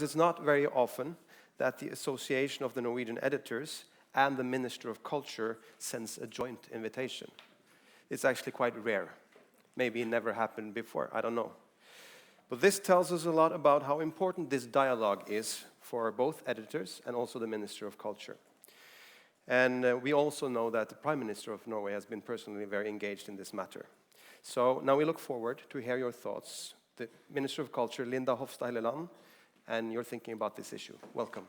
It's not very often that the Association of the Norwegian Editors and the Minister of Culture sends a joint invitation. It's actually quite rare. Maybe it never happened before, I don't know. But this tells us a lot about how important this dialogue is for both editors and also the Minister of Culture. And we also know that the Prime Minister of Norway has been personally very engaged in this matter. So now we look forward to hear your thoughts. The Minister of Culture, Linda Hofstad Helleland, and you're thinking about this issue. Welcome.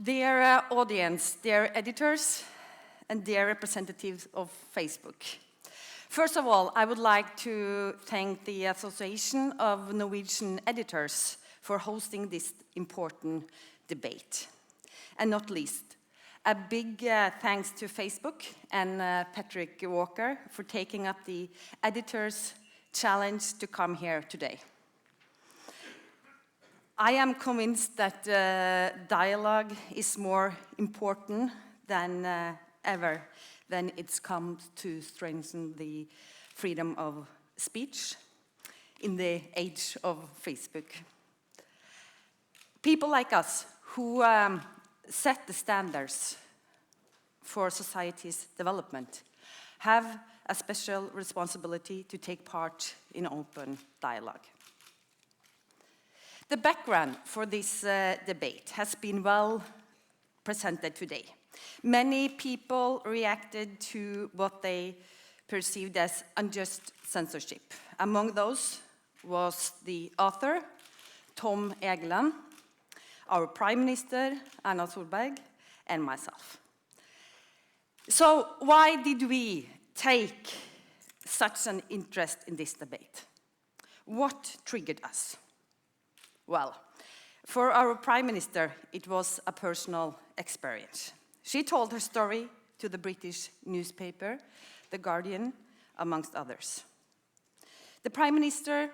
Dear audience, dear editors, and dear representatives of Facebook. First of all, I would like to thank the Association of Norwegian Editors for hosting this important debate. And not least, a big thanks to Facebook and Patrick Walker for taking up the editors' challenge to come here today. I am convinced that dialogue is more important than ever when it comes to strengthen the freedom of speech in the age of Facebook. People like us who set the standards for society's development have a special responsibility to take part in open dialogue. The background for this debate has been well presented today. Many people reacted to what they perceived as unjust censorship. Among those was the author, Tom Egeland, our Prime Minister, Erna Solberg, and myself. So why did we take such an interest in this debate? What triggered us? Well, for our Prime Minister, it was a personal experience. She told her story to the British newspaper, The Guardian, amongst others. The Prime Minister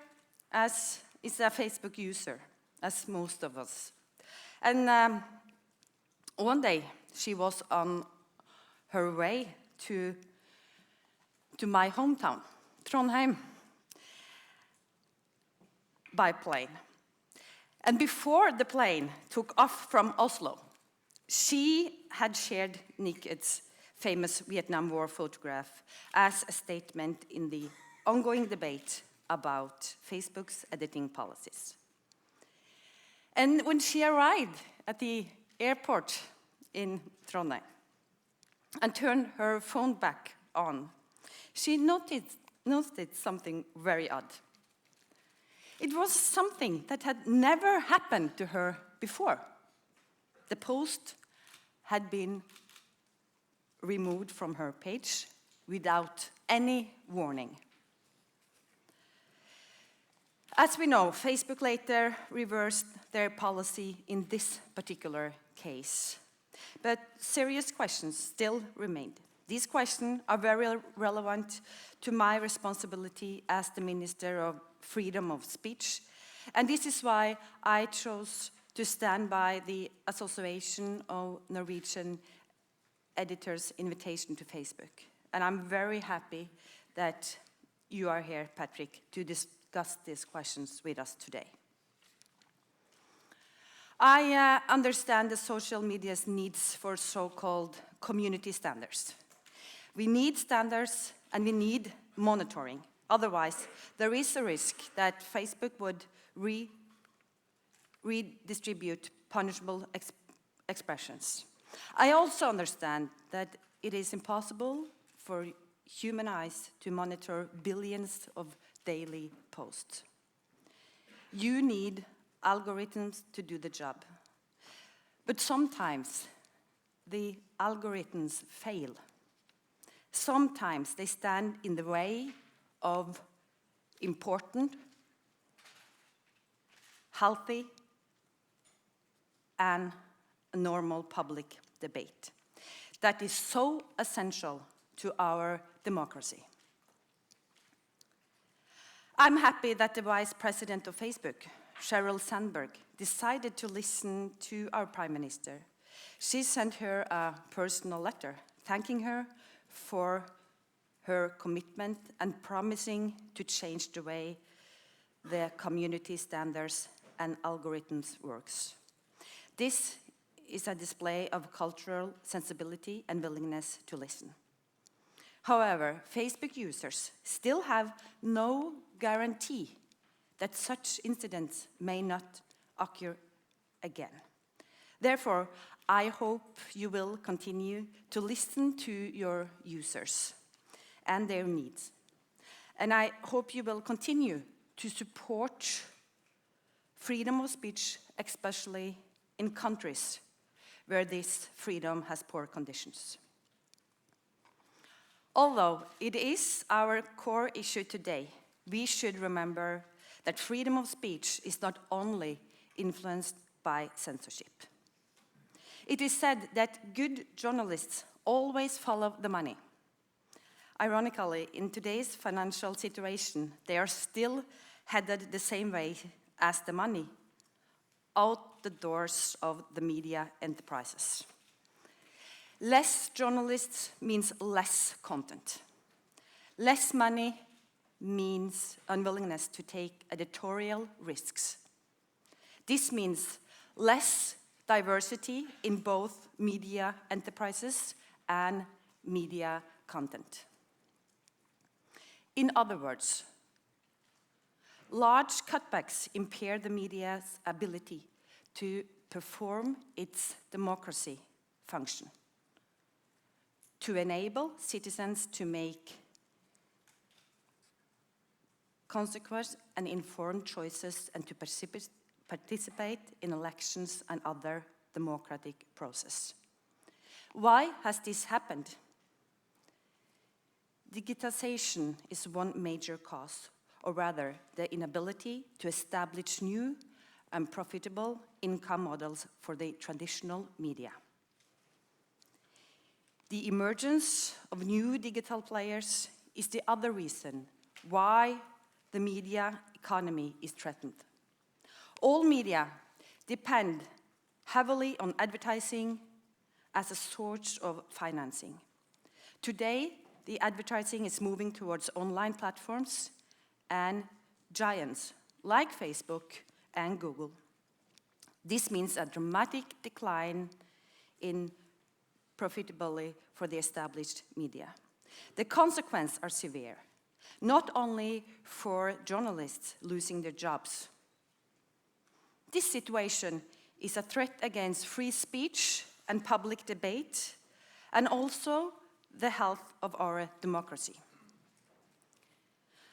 is a Facebook user, as most of us. And one day, she was on her way to my hometown, Trondheim, by plane. And before the plane took off from Oslo, she had shared Nicket's famous Vietnam War photograph as a statement in the ongoing debate about Facebook's editing policies. And when she arrived at the airport in Trondheim and turned her phone back on, she noticed something very odd. It was something that had never happened to her before. The post had been removed from her page without any warning. As we know, Facebook later reversed their policy in this particular case. But serious questions still remained. These questions are very relevant to my responsibility as the Minister of Freedom of Speech. And this is why I chose to stand by the Association of Norwegian Editors' invitation to Facebook. And I'm very happy that you are here, Patrick, to discuss these questions with us today. I understand the social media's needs for so-called community standards. We need standards and we need monitoring. Otherwise, there is a risk that Facebook would redistribute punishable expressions. I also understand that it is impossible for human eyes to monitor billions of daily posts. You need algorithms to do the job. But sometimes the algorithms fail. Sometimes they stand in the way of important, healthy, and normal public debate that is so essential to our democracy. I'm happy that the Vice President of Facebook, Sheryl Sandberg, decided to listen to our Prime Minister. She sent her a personal letter thanking her for her commitment and promising to change the way the community standards and algorithms works. This is a display of cultural sensibility and willingness to listen. However, Facebook users still have no guarantee that such incidents may not occur again. Therefore, I hope you will continue to listen to your users and their needs. And I hope you will continue to support freedom of speech, especially in countries where this freedom has poor conditions. Although it is our core issue today, we should remember that freedom of speech is not only influenced by censorship. It is said that good journalists always follow the money. Ironically, in today's financial situation, they are still headed the same way as the money, out the doors of the media enterprises. Less journalists means less content. Less money means unwillingness to take editorial risks. This means less diversity in both media enterprises and media content. In other words, large cutbacks impair the media's ability to perform its democracy function, to enable citizens to make consequent and informed choices and to participate in elections and other democratic process. Why has this happened? Digitization is one major cause, or rather the inability to establish new and profitable income models for the traditional media. The emergence of new digital players is the other reason why the media economy is threatened. All media depend heavily on advertising as a source of financing. Today, the advertising is moving towards online platforms and giants like Facebook and Google. This means a dramatic decline in profitability for the established media. The consequences are severe, not only for journalists losing their jobs. This situation is a threat against free speech and public debate, and also the health of our democracy.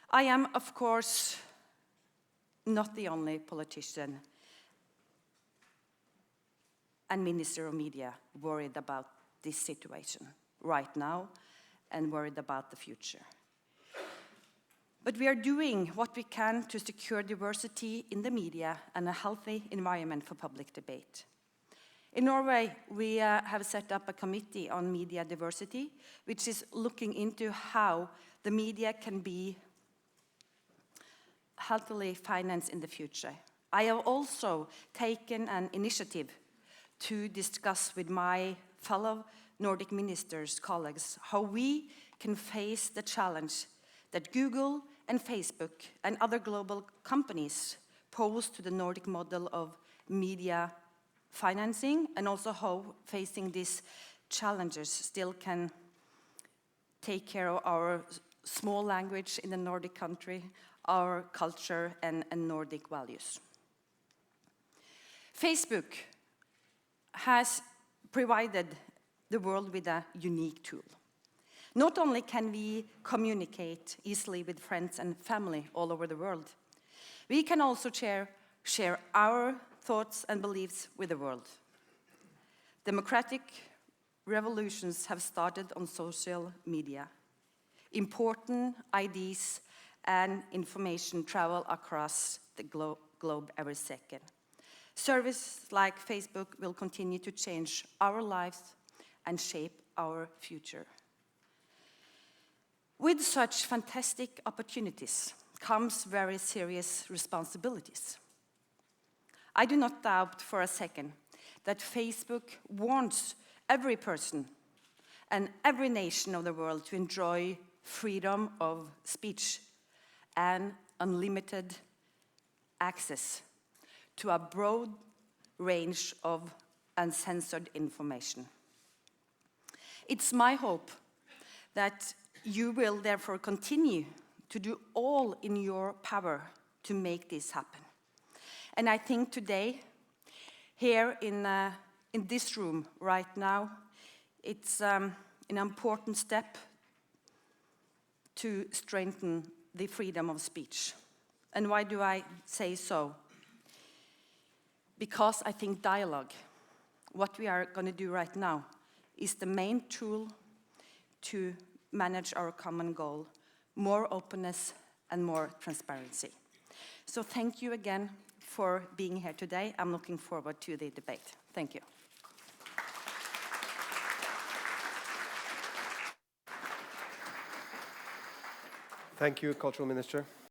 I am, of course, not the only politician and Minister of Media worried about this situation right now and worried about the future. But we are doing what we can to secure diversity in the media and a healthy environment for public debate. In Norway, we have set up a committee on media diversity, which is looking into how the media can be healthily financed in the future. I have also taken an initiative to discuss with my fellow Nordic ministers' colleagues how we can face the challenge that Google and Facebook and other global companies pose to the Nordic model of media financing, and also how facing these challenges still can take care of our small language in the Nordic country, our culture and Nordic values. Facebook has provided the world with a unique tool. Not only can we communicate easily with friends and family all over the world, we can also share our thoughts and beliefs with the world. Democratic revolutions have started on social media. Important ideas and information travel across the globe every second. Services like Facebook will continue to change our lives and shape our future. With such fantastic opportunities comes very serious responsibilities. I do not doubt for a second that Facebook wants every person and every nation of the world to enjoy freedom of speech and unlimited access to a broad range of uncensored information. It's my hope that you will therefore continue to do all in your power to make this happen. And I think today, here in this room right now, it's an important step to strengthen the freedom of speech. And why do I say so? Because I think dialogue, what we are going to do right now, is the main tool to manage our common goal, more openness and more transparency. So thank you again for being here today. I'm looking forward to the debate. Thank you. Thank you, Cultural Minister.